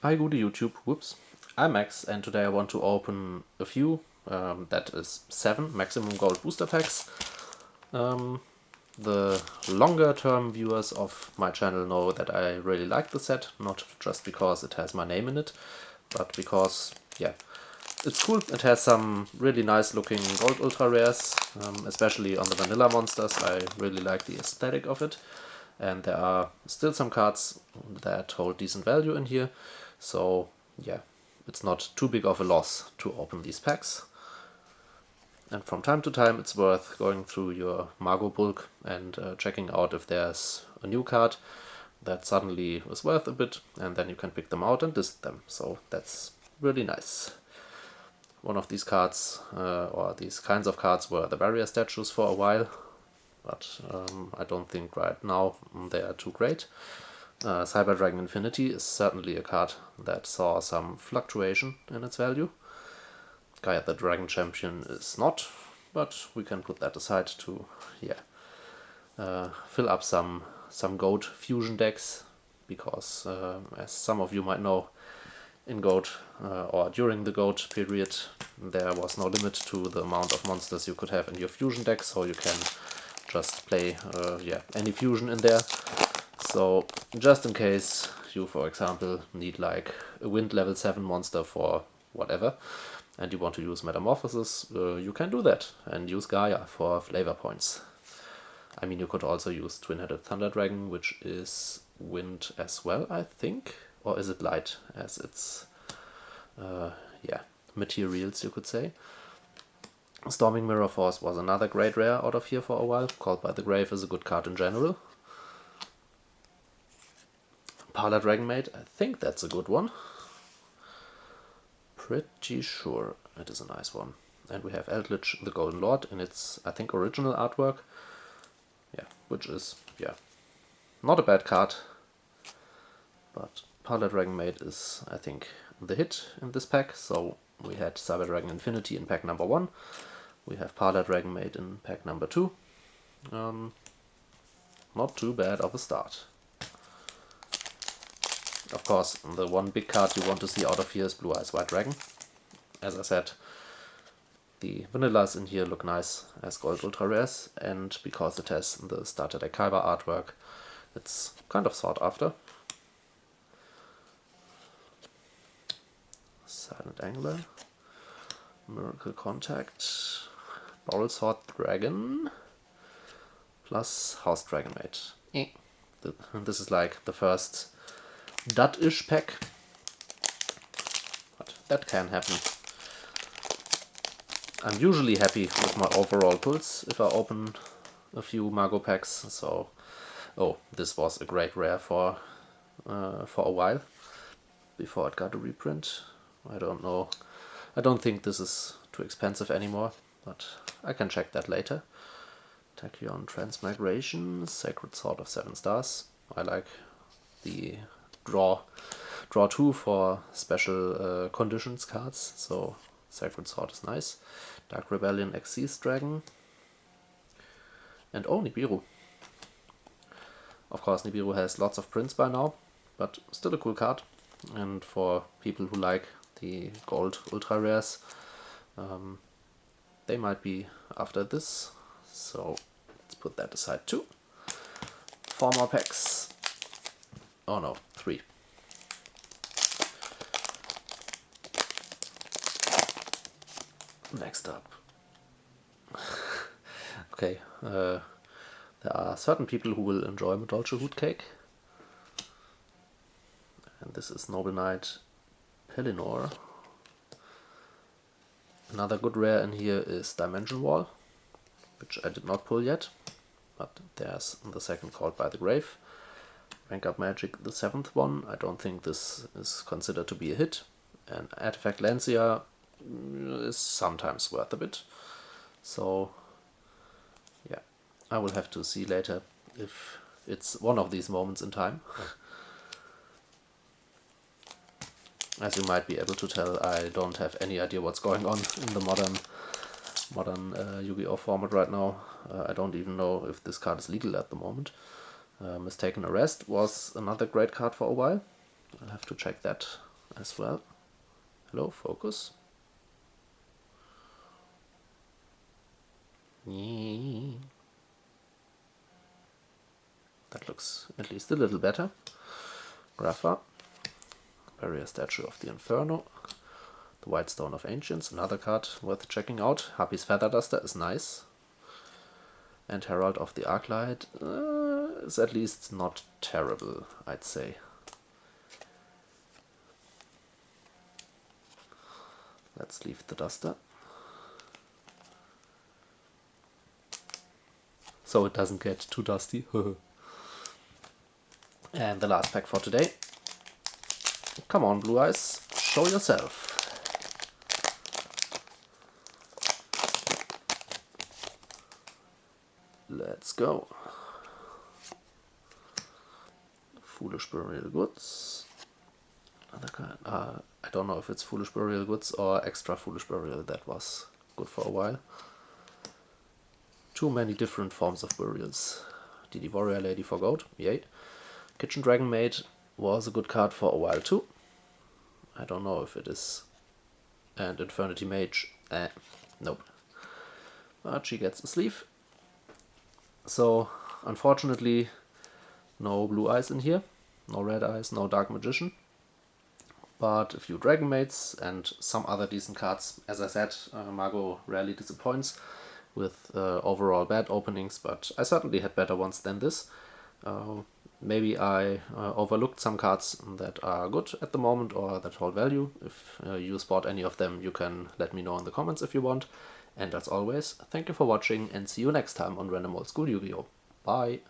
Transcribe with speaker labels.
Speaker 1: Hi, good YouTube. Whoops. I'm Max, and today I want to open a few, that is 7 Maximum Gold booster packs. The longer term viewers of my channel know that I really like the set, not just because it has my name in it, but because, yeah, it's cool. It has some really nice looking gold ultra rares, especially on the vanilla monsters. I really like the aesthetic of it. And there are still some cards that hold decent value in here. So yeah, it's not too big of a loss to open these packs. And from time to time it's worth going through your Margot bulk and checking out if there's a new card that suddenly is worth a bit, and then you can pick them out and list them. So that's really nice. One of these cards, or these kinds of cards, were the barrier statues for a while, but I don't think right now they are too great. Cyber Dragon Infinity is certainly a card that saw some fluctuation in its value. Gaia the Dragon Champion is not, but we can put that aside to fill up some GOAT fusion decks, because as some of you might know, in GOAT or during the GOAT period there was no limit to the amount of monsters you could have in your fusion deck, so you can just play any fusion in there. So just in case you, for example, need like a wind level 7 monster for whatever, and you want to use Metamorphosis, you can do that and use Gaia for flavor points. I mean, you could also use Twin-Headed Thunder Dragon, which is wind as well, I think. Or is it light, as it's materials, you could say. Storming Mirror Force was another great rare out of here for a while. Called by the Grave is a good card in general. Parla Dragon Maid, I think that's a good one. Pretty sure it is a nice one. And we have Eldritch the Golden Lord in its, I think, original artwork. Yeah, which is, not a bad card. But Parla Dragon Maid is, I think, the hit in this pack. So we had Cyber Dragon Infinity in pack number 1. We have Parla Dragon Maid in pack number 2. Not too bad of a start. Of course, the one big card you want to see out of here is Blue Eyes White Dragon. As I said, the vanillas in here look nice as gold ultra rares, and because it has the starter deck Kaiba artwork, it's kind of sought after. Silent Angler, Miracle Contact, Bowl Sword Dragon, plus House Dragon Maid. This is like the first dud-ish pack, but that can happen. I'm usually happy with my overall pulls if I open a few Margot packs. So, this was a great rare for a while before it got a reprint. I don't know. I don't think this is too expensive anymore, but I can check that later. Tachyon Transmigration, Sacred Sword of 7 stars. I like the draw 2 for special conditions cards, so Sacred Sword is nice. Dark Rebellion Xyz Dragon. And Nibiru. Of course, Nibiru has lots of prints by now, but still a cool card. And for people who like the gold ultra rares, they might be after this. So let's put that aside too. 4 more packs. Oh no, 3. Next up. Okay, there are certain people who will enjoy Dolce Hoot Cake. And this is Noble Knight Pellinor. Another good rare in here is Dimension Wall, which I did not pull yet, but there's the second Called by the Grave. Rank Up Magic, the 7th one. I don't think this is considered to be a hit. And Artifact Lancia is sometimes worth a bit. So yeah, I will have to see later if it's one of these moments in time. As you might be able to tell, I don't have any idea what's going on in the modern Yu-Gi-Oh format right now. I don't even know if this card is legal at the moment. Mistaken Arrest was another great card for a while. I'll have to check that as well. Hello, focus. That looks at least a little better. Grapha. Barrier Statue of the Inferno. The White Stone of Ancients, another card worth checking out. Harpy's Feather Duster is nice. And Herald of the Arclight is at least not terrible, I'd say. Let's leave the duster. So it doesn't get too dusty. And the last pack for today. Come on, Blue Eyes, show yourself. Let's go. Foolish Burial Goods. Another kind. I don't know if it's Foolish Burial Goods or Extra Foolish Burial. That was good for a while. Too many different forms of burials. DD Warrior Lady for gold. Yay. Kitchen Dragon Maid was a good card for a while too. I don't know if it is. And Infernity Mage. Nope. But she gets a sleeve. So, unfortunately, no Blue Eyes in here. No Red Eyes, no Dark Magician. But a few Dragon Maids and some other decent cards. As I said, Margot rarely disappoints with overall bad openings, but I certainly had better ones than this. Maybe I overlooked some cards that are good at the moment or that hold value. If you spot any of them, you can let me know in the comments if you want. And as always, thank you for watching and see you next time on Random Old School Yu-Gi-Oh! Bye!